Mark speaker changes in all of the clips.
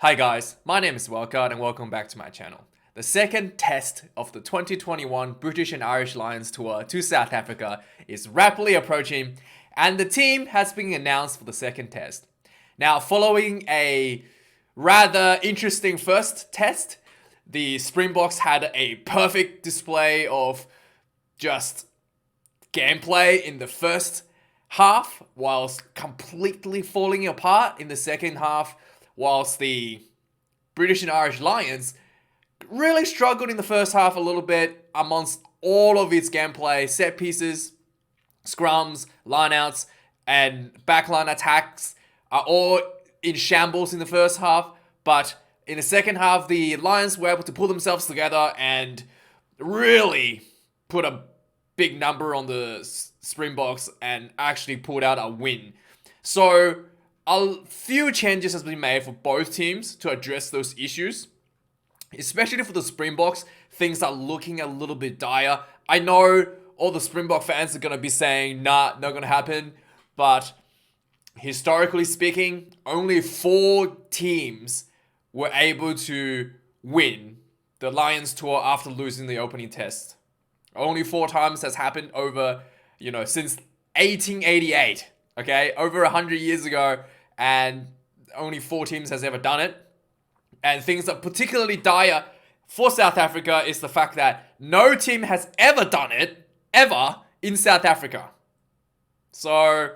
Speaker 1: Hi guys, my name is Wildcard and welcome back to my channel. The second test of the 2021 British and Irish Lions tour to South Africa is rapidly approaching and the team has been announced for the second test. Now, following a rather interesting first test, the Springboks had a perfect display of just gameplay in the first half whilst completely falling apart in the second half, whilst the British and Irish Lions really struggled in the first half a little bit amongst all of its gameplay, set pieces, scrums, lineouts, and backline attacks are all in shambles in the first half. But in the second half, the Lions were able to pull themselves together and really put a big number on the Springboks and actually pulled out a win. So a few changes has been made for both teams to address those issues. Especially for the Springboks, things are looking a little bit dire. I know all the Springbok fans are going to be saying, nah, not going to happen. But historically speaking, only 4 teams were able to win the Lions tour after losing the opening test. Only 4 times has happened over, since 1888. Okay, over 100 years ago, and only 4 teams has ever done it. And things that are particularly dire for South Africa is the fact that no team has ever done it, ever, in South Africa. So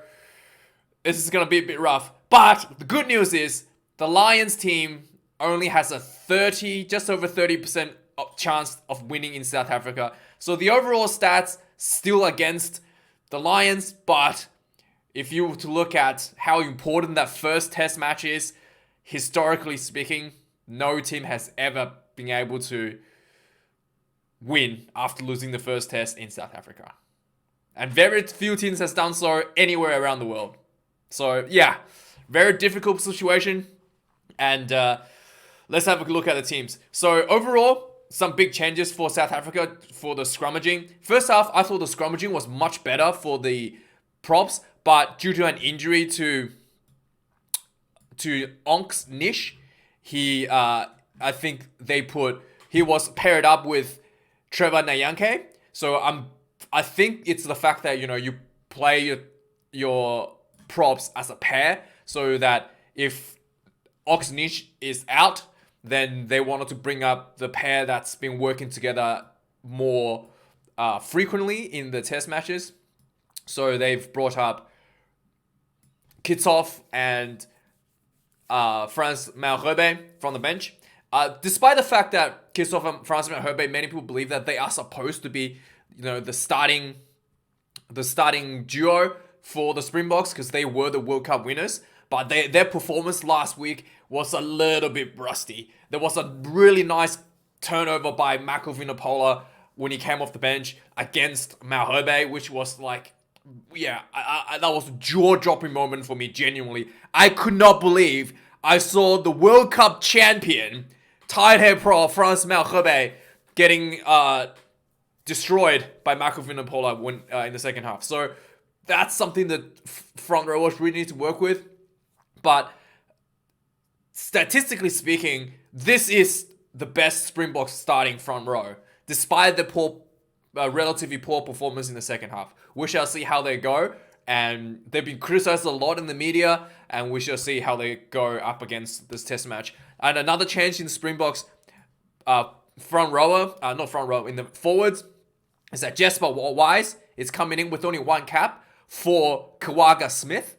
Speaker 1: this is going to be a bit rough. But the good news is the Lions team only has just over 30% chance of winning in South Africa. So the overall stats still against the Lions, but if you were to look at how important that first test match is, historically speaking, no team has ever been able to win after losing the first test in South Africa. And very few teams has done so anywhere around the world. So yeah, very difficult situation. And let's have a look at the teams. So overall, some big changes for South Africa for the scrummaging. First half, I thought the scrummaging was much better for the props, but due to an injury to Onk's Nish, he was paired up with Trevor Nyanke. So I think it's the fact that you play your props as a pair, so that if Onk's Nish is out, then they wanted to bring up the pair that's been working together more frequently in the test matches. So they've brought up Kisoff and Mel Grebe from the bench. Despite the fact that Kisoff and Mel Grebe, many people believe that they are supposed to be, the starting duo for the Springboks because they were the World Cup winners. But their performance last week was a little bit rusty. There was a really nice turnover by Marco Vinapola when he came off the bench against Mel Grebe, which was like, that was a jaw-dropping moment for me, genuinely. I could not believe I saw the World Cup champion, tight head pro Mel Grebe, getting destroyed by Marco Vinapola in the second half. So that's something that front rowers really need to work with. But statistically speaking, this is the best Springboks starting front row, despite the relatively poor performance in the second half. We shall see how they go, and they've been criticized a lot in the media, and we shall see how they go up against this test match. And another change in Springboks in the forwards, is that Jesper Wise is coming in with only 1 cap for Kawaga Smith,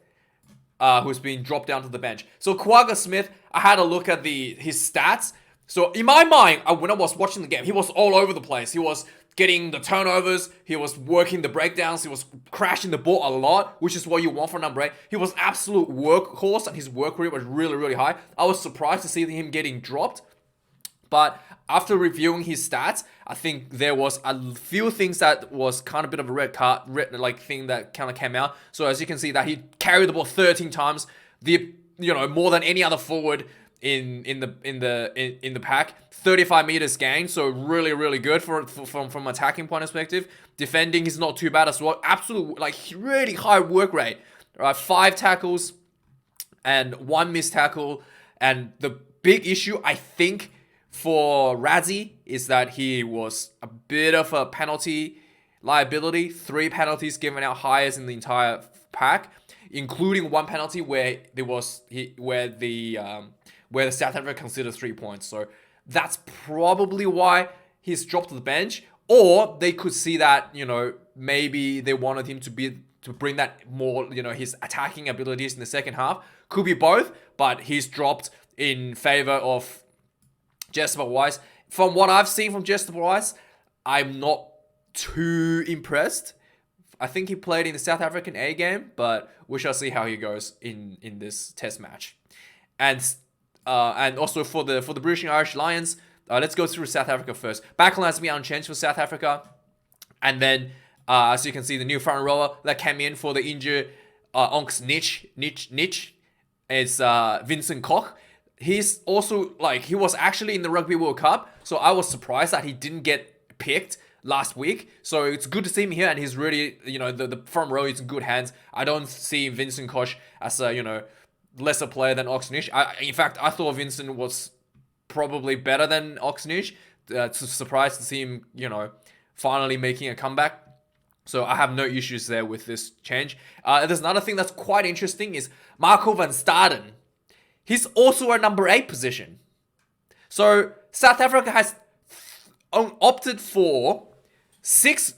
Speaker 1: who's been dropped down to the bench. So Kawaga Smith, I had a look at his stats. So in my mind, when I was watching the game, he was all over the place. He was getting the turnovers, he was working the breakdowns, he was crashing the ball a lot, which is what you want for number 8. He was absolute workhorse, and his work rate was really, really high. I was surprised to see him getting dropped. But after reviewing his stats, I think there was a few things that was kind of a bit of a red thing that kind of came out. So as you can see, that he carried the ball 13 times, more than any other forward in the pack. 35 meters gained, so really, really good from attacking point perspective. Defending is not too bad as well. Absolute really high work rate. 5 tackles and 1 missed tackle, and the big issue, I think, for Radzi is that he was a bit of a penalty liability. 3 penalties given out, highest in the entire pack, including 1 penalty where the South Africa considered 3 points. So that's probably why he's dropped to the bench. Or they could see that, maybe they wanted him to bring that more, his attacking abilities in the second half. Could be both, but he's dropped in favor of Jesper Weiss. From what I've seen from Jesper Weiss, I'm not too impressed. I think he played in the South African A game, but we shall see how he goes in this test match. And also for the British and Irish Lions, let's go through South Africa first. Backline has been unchanged for South Africa. And then, as you can see, the new front rower that came in for the injured Onks Nich is Vincent Koch. He's also, he was actually in the Rugby World Cup, so I was surprised that he didn't get picked last week. So it's good to see him here, and he's really, the front row is in good hands. I don't see Vincent Koch as a, lesser player than Oxnich. In fact, I thought Vincent was probably better than Oxnich. Surprised to see him, finally making a comeback. So I have no issues there with this change. There's another thing that's quite interesting is Marco van Staden. He's also a number 8 position. So South Africa has opted for 6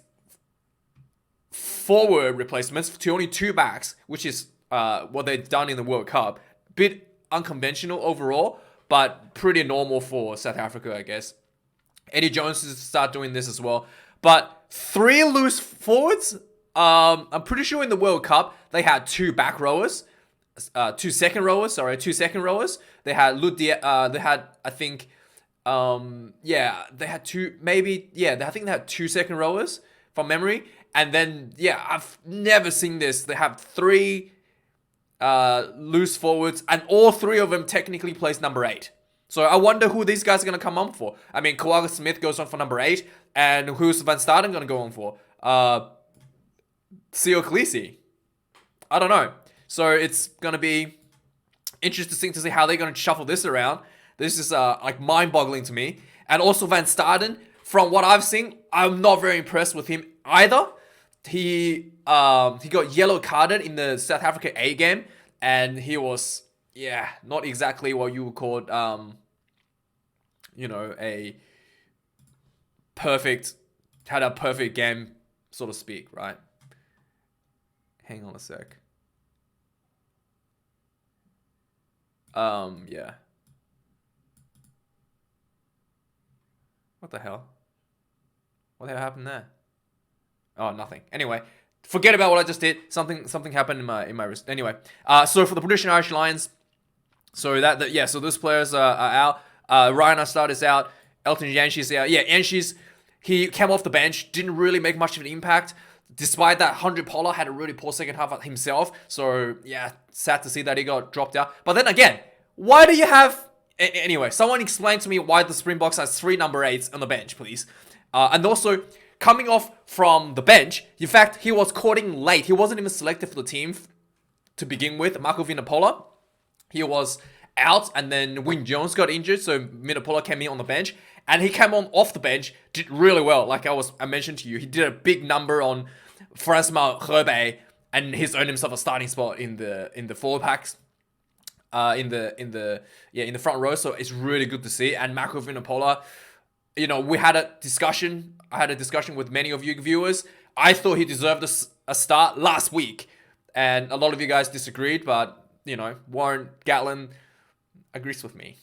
Speaker 1: forward replacements to only 2 backs, which is what they've done in the World Cup. Bit unconventional overall, but pretty normal for South Africa, I guess. Eddie Jones has started doing this as well. But 3 loose forwards. I'm pretty sure in the World Cup they had 2 back rowers. 2 second rowers. They had they had, I think, they had 2, maybe, I think they had 2 second rowers from memory. And then, I've never seen this. They have 3 loose forwards, and all 3 of them technically plays number 8. So I wonder who these guys are going to come on for. I mean, Kawaga Smith goes on for number 8, and who's Van Staden going to go on for? Sio Khaleesi. I don't know. So it's going to be interesting to see how they're going to shuffle this around. This is mind-boggling to me. And also Van Staden, from what I've seen, I'm not very impressed with him either. He got yellow carded in the South Africa A game, and he was not exactly what you would call had a perfect game, so to speak, right? Hang on a sec. What the hell? What the hell happened there? Oh, nothing. Anyway, forget about what I just did. Something happened in my wrist. Anyway, so for the British and Irish Lions, so those players are out. Ryan Astad is out. Elton Yanshi's out. Yanshi's, he came off the bench, didn't really make much of an impact. Despite that, Vinapola had a really poor second half himself. So, sad to see that he got dropped out. But then again, why do you have... Anyway, someone explain to me why the Springboks has 3 number 8s on the bench, please. And also, coming off from the bench, in fact, he was caught in late. He wasn't even selected for the team to begin with. Marco Vinapola, he was out, and then Wyn Jones got injured, so Vinapola came in on the bench. And he came on off the bench, did really well. Like I mentioned to you, he did a big number on Mel Grebe, and he's earned himself a starting spot in the forward packs, in the front row. So it's really good to see. And Marco Vinapola, we had a discussion. I had a discussion with many of you viewers. I thought he deserved a start last week, and a lot of you guys disagreed. But Warren Gatlin agrees with me.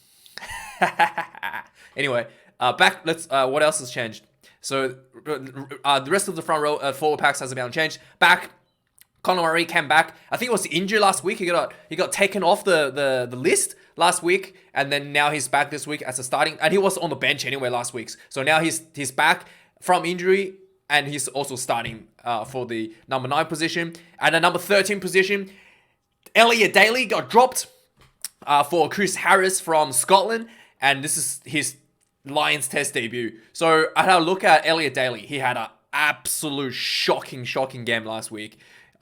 Speaker 1: Anyway. Back. What else has changed? So the rest of the front row forward packs has been unchanged. Back, Conor Murray came back. I think it was injured last week. He got taken off the list last week, and then now he's back this week as a starting. And he was on the bench anyway last week. So now he's back from injury, and he's also starting for the number 9 position. And the number 13 position, Elliot Daly got dropped for Chris Harris from Scotland, and this is his Lions test debut. So I had a look at Elliot Daly. He had an absolute shocking game last week.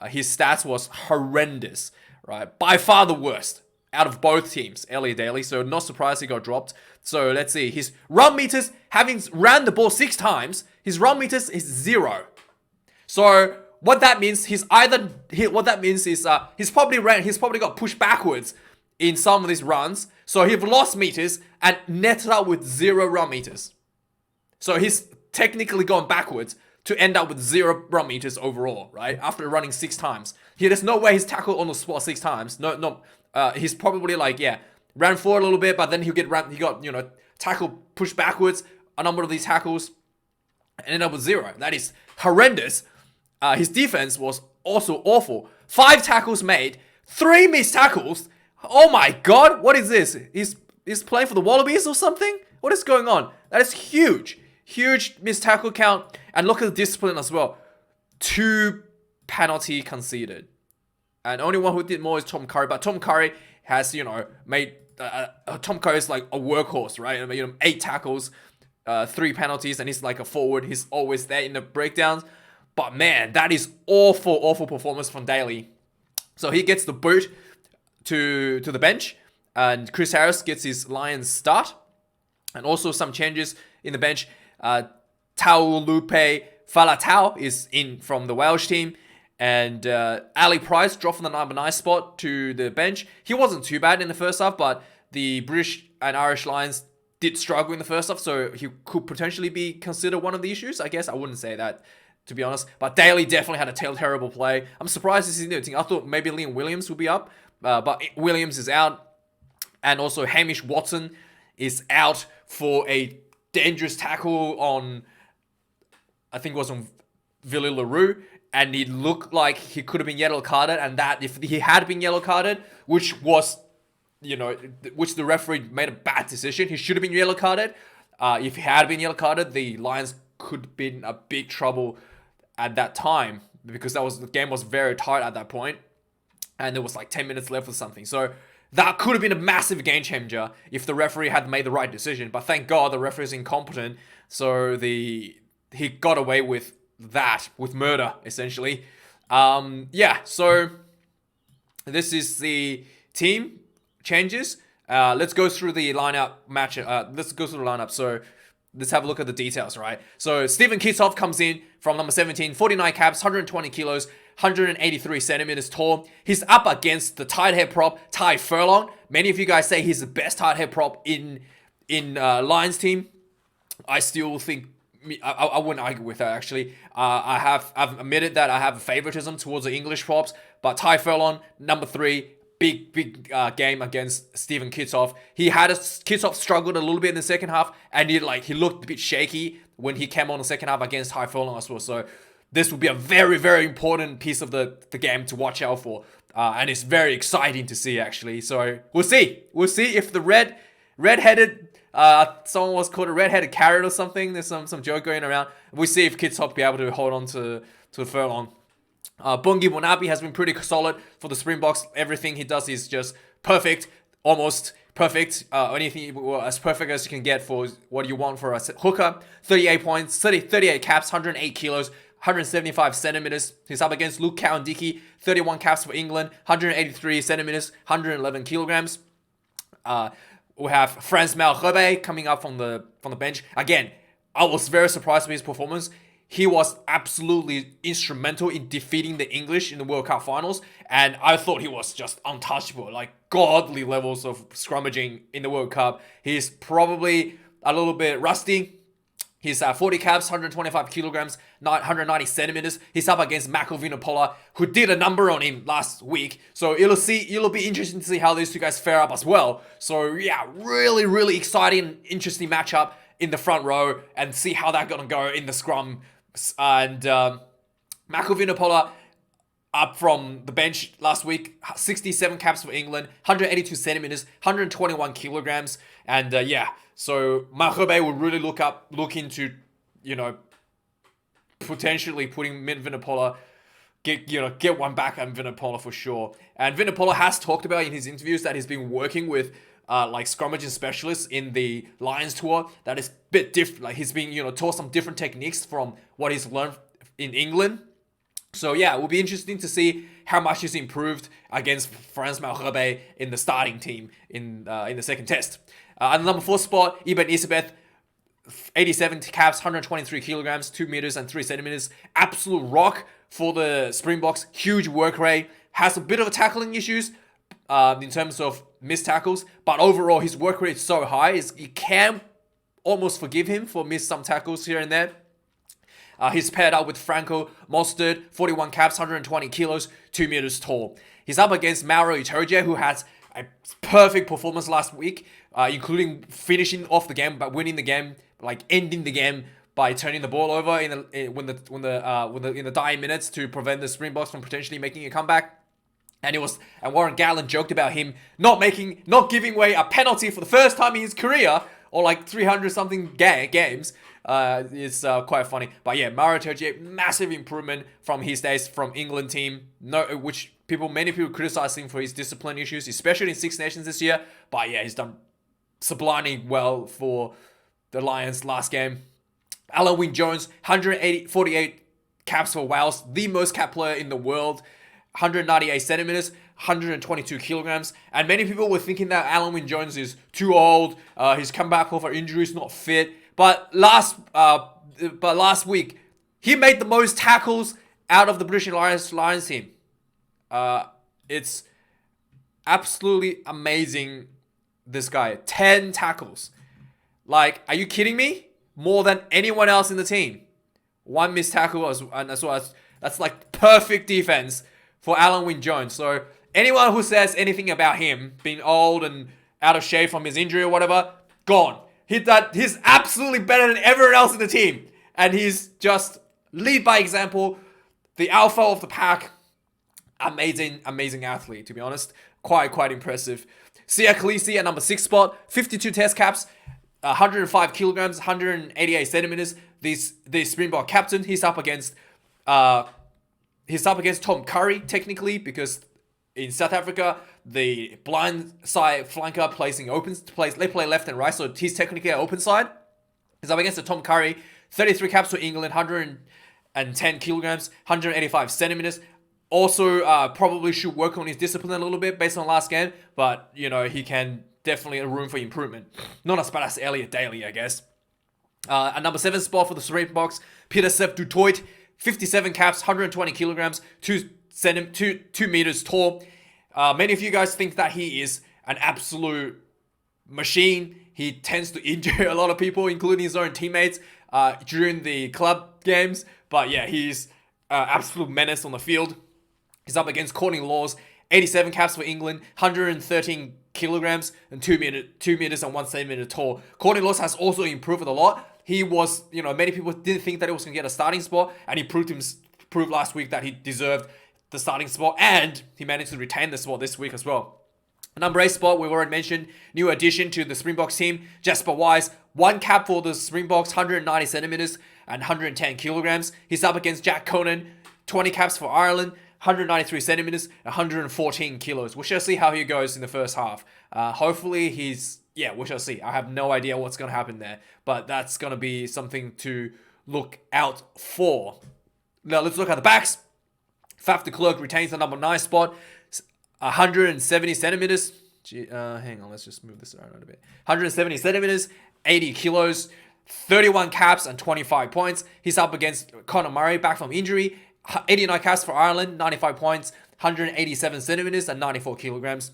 Speaker 1: His stats was horrendous, right? By far the worst. out of both teams, Elliot Daly. So not surprised he got dropped. So let's see. His run meters, having ran the ball 6 times, his run meters is 0. So what that means, he's probably got pushed backwards in some of these runs. So he's lost meters and netted out with 0 run meters. So he's technically gone backwards to end up with 0 run meters overall, right? After running 6 times. There's no way he's tackled on the spot 6 times. No. He's probably ran forward a little bit, but then he got tackled, pushed backwards, a number of these tackles, and ended up with 0. That is horrendous. His defense was also awful. 5 tackles made, 3 missed tackles. Oh my god, what is this? He's playing for the Wallabies or something? What is going on? That is huge. Huge missed tackle count. And look at the discipline as well. 2 penalty conceded. And only one who did more is Tom Curry. But Tom Curry has, made... Tom Curry is like a workhorse, right? 8 tackles, 3 penalties, and he's like a forward. He's always there in the breakdowns. But man, that is awful performance from Daly. So he gets the boot to the bench, and Chris Harris gets his Lions start. And also some changes in the bench. Taulupe Falatau is in from the Welsh team. And Ali Price dropped from the number 9 spot to the bench. He wasn't too bad in the first half, but the British and Irish Lions did struggle in the first half, so he could potentially be considered one of the issues. I guess I wouldn't say that, to be honest. But Daly definitely had a terrible play. I'm surprised this is new thing. I thought maybe Liam Williams would be up, but Williams is out. And also Hamish Watson is out for a dangerous tackle on, I think it was on Villy LaRue. And it looked like he could have been yellow carded. And that if he had been yellow carded, which was, which the referee made a bad decision. He should have been yellow carded. If he had been yellow carded, the Lions could have been a big trouble at that time, because the game was very tight at that point, and there was like 10 minutes left or something. So that could have been a massive game changer if the referee had made the right decision. But thank God the referee is incompetent, so he got away with that, with murder essentially. So this is the team changes. Let's go through the lineup match. So let's have a look at the details, right? So Stephen Kisoff comes in from number 17, 49 caps, 120 kilos, 183 centimeters tall. He's up against the tight head prop, Ty Furlong. Many of you guys say he's the best tight head prop in Lions team. I still think, I wouldn't argue with that, actually. I've admitted that I have a favoritism towards the English props, but Ty Furlong, number 3, big game against Stephen Kisoff. Kisoff struggled a little bit in the second half, and he looked a bit shaky when he came on the second half against Ty Furlong as well. So this will be a very, very important piece of the game to watch out for, and it's very exciting to see, actually. So we'll see if the redheaded. Someone was called a red-headed carrot or something. There's some joke going around. We'll see if Kisoff be able to hold on to Furlong. Bungi Monabi has been pretty solid for the Springboks. Everything he does is just perfect, almost perfect. Anything as perfect as you can get for what you want for a hooker. 38 points, 38 caps, 108 kilos, 175 centimeters. He's up against Lucano and Dickey, 31 caps for England, 183 centimeters, 111 kilograms. We have Franz Mel Grebe coming up from the bench. Again, I was very surprised with his performance. He was absolutely instrumental in defeating the English in the World Cup finals, and I thought he was just untouchable, like godly levels of scrummaging in the World Cup. He's probably a little bit rusty. He's 40 caps, 125 kilograms, 190 centimeters. He's up against Marco Vinapola, who did a number on him last week. So it'll be interesting to see how these two guys fare up as well. So yeah, really, really exciting, interesting matchup in the front row, and see how that's gonna go in the scrum. And Marco Vinapola up from the bench last week, 67 caps for England, 182 centimeters, 121 kilograms, and so Marco Zola will really look into, potentially putting Vinapola, get one back on Vinapola for sure. And Vinapola has talked about in his interviews that he's been working with scrummaging specialists in the Lions tour. That is a bit different. Like he's been, taught some different techniques from what he's learned in England. So yeah, it will be interesting to see how much he's improved against Mel Grebe in the starting team in the second test. At the number 4 spot, Eben Isabeth, 87 caps, 123 kilograms, 2 meters and 3 centimeters. Absolute rock for the Springboks. Huge work rate. Has a bit of tackling issues in terms of missed tackles, but overall his work rate is so high, you can almost forgive him for missed some tackles here and there. He's paired up with Franco Mostert, 41 caps, 120 kilos, 2 meters tall. He's up against Mauro Itoje, who has a perfect performance last week, including finishing off the game by winning the game, like ending the game by turning the ball over in the dying minutes to prevent the Springboks from potentially making a comeback. And Warren Gatland joked about him not giving away a penalty for the first time in his career, or like 300 something games. It's quite funny. But yeah, Mauro Itoje, massive improvement from his days from England team. Many people criticize him for his discipline issues, especially in Six Nations this year. But yeah, he's done sublimely well for the Lions last game. Alan Wynne-Jones, 48 caps for Wales, the most cap player in the world. 198 centimeters, 122 kilograms. And many people were thinking that Alan Wynne-Jones is too old. He's come back off injuries, not fit. But last week, he made the most tackles out of the British Lions team. It's absolutely amazing, this guy. 10 tackles. Like, are you kidding me? More than anyone else in the team. 1 missed tackle, and that's like perfect defense for Alan Wynne-Jones. So anyone who says anything about him being old and out of shape from his injury or whatever, gone. He's absolutely better than everyone else in the team. And he's just lead by example, the alpha of the pack. Amazing athlete, to be honest. Quite impressive. Siya Kolisi at number 6 spot, 52 test caps, 105 kilograms, 188 centimeters. The Springbok captain, he's up against Tom Curry, technically, because in South Africa, the blind side flanker they play left and right, so he's technically an open side. He's up against Tom Curry, 33 caps for England, 110 kilograms, 185 centimeters. Also, probably should work on his discipline a little bit based on last game, but, he can definitely have room for improvement. Not as bad as Elliot Daly, I guess. At number 7 spot for the Springboks, Seth du Toit, 57 caps, 120 kilograms, 2 meters tall. Many of you guys think that he is an absolute machine. He tends to injure a lot of people, including his own teammates, during the club games. But yeah, he's absolute menace on the field. He's up against Courtney Laws, 87 caps for England, 113 kilograms, and 2 meters and 1 centimeter tall. Courtney Laws has also improved a lot. He was, many people didn't think that he was going to get a starting spot, and he proved last week that he deserved the starting spot, and he managed to retain the spot this week as well. Number 8 spot, we've already mentioned, new addition to the Springboks team, Jasper Wise, 1 cap for the Springboks, 190 centimeters and 110 kilograms. He's up against Jack Conan, 20 caps for Ireland, 193 centimeters, 114 kilos. We shall see how he goes in the first half. Hopefully we shall see. I have no idea what's going to happen there, but that's going to be something to look out for. Now let's look at the backs. Faf de Klerk retains the number 9 spot, 170 centimeters. Hang on, let's just move this around a bit. 170 centimeters, 80 kilos, 31 caps and 25 points. He's up against Conor Murray, back from injury. 89 caps for Ireland, 95 points, 187 centimeters and 94 kilograms.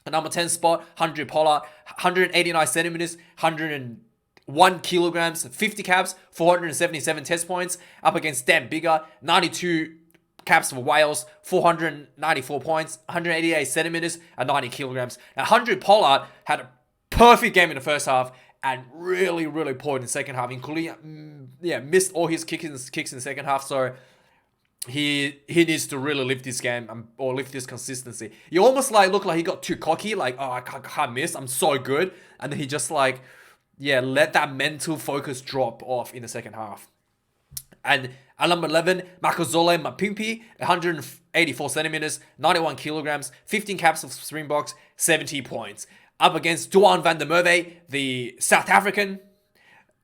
Speaker 1: The number 10 spot, Vinapola, 189 centimeters, 101 kilograms, 50 caps, 477 test points. Up against Dan Biggar, 92 caps for Wales, 494 points, 188 centimeters and 90 kilograms. Now, Vinapola had a perfect game in the first half and really poor in the second half, including missed all his kicks in the second half. So he needs to really lift this game or lift this consistency. He almost looked like he got too cocky, like, oh, I can't miss, I'm so good. And then he just let that mental focus drop off in the second half. And at number 11, Marco Zola Mapimpi, 184 centimeters, 91 kilograms, 15 caps of Springboks, 70 points. Up against Duan van der Merwe, the South African,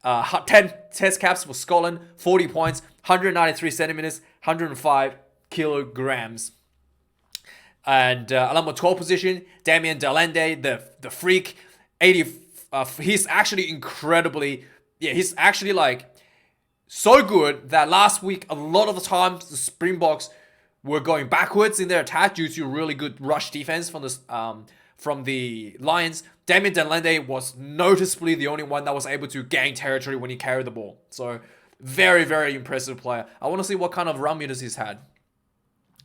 Speaker 1: 10 test caps for Scotland, 40 points, 193 centimeters, 105 kilograms. And number 12 position, Damien Delende, the freak, 80. He's actually incredibly, he's actually like so good that last week a lot of the times the Springboks were going backwards in their attack due to really good rush defense from the Lions. Damien Delende was noticeably the only one that was able to gain territory when he carried the ball. So very, very impressive player. I want to see what kind of run meters he's had,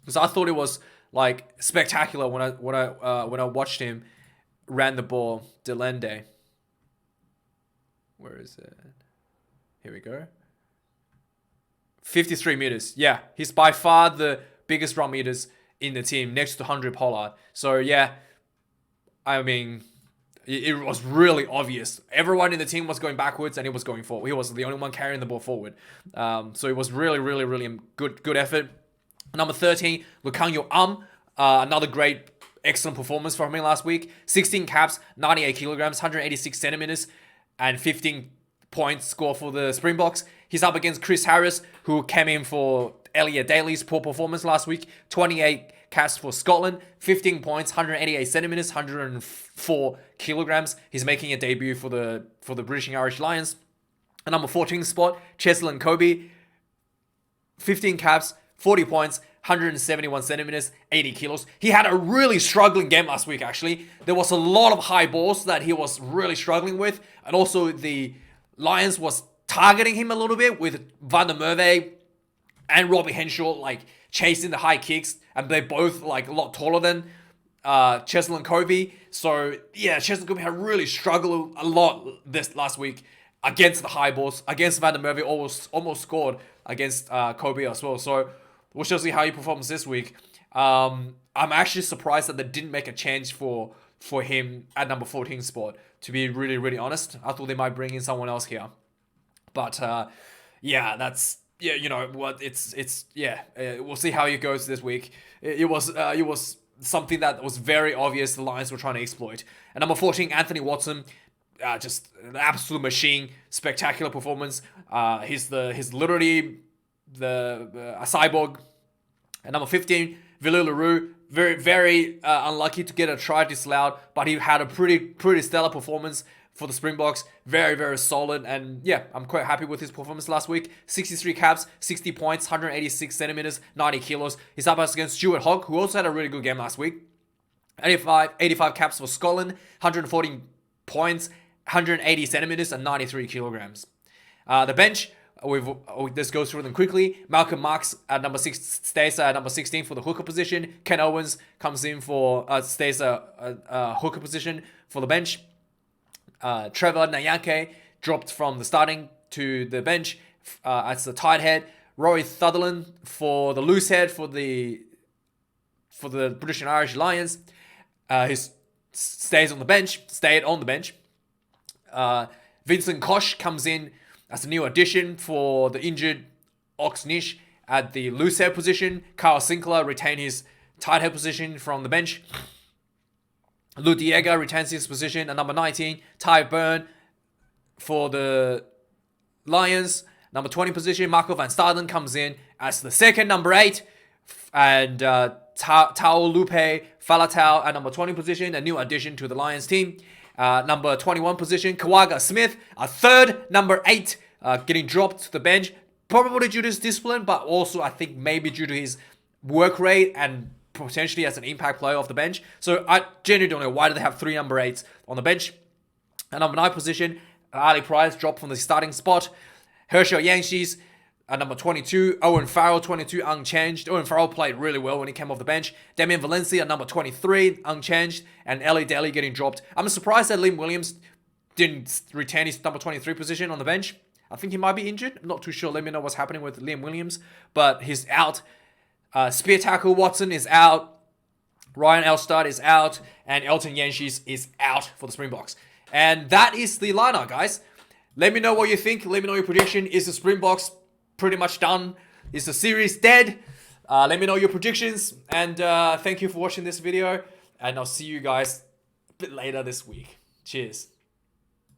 Speaker 1: because I thought it was like spectacular when I watched him ran the ball. Delende, where is it? Here we go. 53 meters. Yeah, he's by far the biggest run meters in the team, next to 100 Pollard. So yeah, I mean, it was really obvious. Everyone in the team was going backwards and he was going forward. He was the only one carrying the ball forward. So it was really, really, really good effort. Number 13, Lucano, another great, excellent performance from him last week. 16 caps, 98 kilograms, 186 centimeters, and 15 points score for the Springboks. He's up against Chris Harris, who came in for Elliot Daly's poor performance last week. 28 caps for Scotland, 15 points, 188 centimeters, 104 kilograms. He's making a debut for the British and Irish Lions. A number 14 spot, Cheslin Kobe, 15 caps, 40 points, 171 centimeters, 80 kilos. He had a really struggling game last week, actually. There was a lot of high balls that he was really struggling with. And also the Lions was targeting him a little bit with Van der Merwe and Robbie Henshaw, like chasing the high kicks. And they're both like a lot taller than Cheslin Kobe. So yeah, Cheslin Kobe had really struggled a lot this last week against the high balls. Against Van der Merwe, almost scored against Kobe as well. So we'll shall see how he performs this week. I'm actually surprised that they didn't make a change for him at number 14 spot, to be really, really honest. I thought they might bring in someone else here. But yeah, that's, yeah, you know what, we'll see how it goes this week. It was something that was very obvious the Lions were trying to exploit. And number 14, Anthony Watson, just an absolute machine, spectacular performance. He's literally a cyborg. And number 15, Villiers Leroux, very, very unlucky to get a try disallowed, but he had a pretty stellar performance for the Springboks. Very, very solid. And yeah, I'm quite happy with his performance last week. 63 caps, 60 points, 186 centimeters, 90 kilos. He's up against Stuart Hogg, who also had a really good game last week. 85 caps for Scotland, 114 points, 180 centimeters, and 93 kilograms. The bench, this goes through them quickly. Malcolm Marks at number 6 stays at number 16 for the hooker position. Ken Owens comes in for stays a hooker position for the bench. Trevor Nyanke dropped from the starting to the bench as the tight head. Rory Sutherland for the loose head for the British and Irish Lions. He stayed on the bench. Vincent Koch comes in as a new addition for the injured Ox Nish at the loose head position. Kyle Sinclair retained his tight head position from the bench. Lou Diego retains his position at number 19. Ty Byrne for the Lions. Number 20 position, Marco van Staden comes in as the second number 8. And Tao Lupe Falatau at number 20 position, a new addition to the Lions team. Number 21 position, Kawaga Smith, a third number 8, getting dropped to the bench. Probably due to his discipline, but also I think maybe due to his work rate and potentially as an impact player off the bench. So I genuinely don't know why do they have 3 number 8s on the bench. And number 9 position, Ali Price dropped from the starting spot. Herschel Yanshis at number 22. Owen Farrell, 22, unchanged. Owen Farrell played really well when he came off the bench. Damien Valencia at number 23, unchanged. And Ellie Daly getting dropped. I'm surprised that Liam Williams didn't retain his number 23 position on the bench. I think he might be injured. I'm not too sure. Let me know what's happening with Liam Williams. But he's out. Spear tackle Watson is out. Ryan Elstad is out. And Elton Yanshis is out for the Springboks. And that is the lineup, guys. Let me know what you think. Let me know your prediction. Is the Springboks pretty much done? Is the series dead? Let me know your predictions. And thank you for watching this video. And I'll see you guys a bit later this week. Cheers.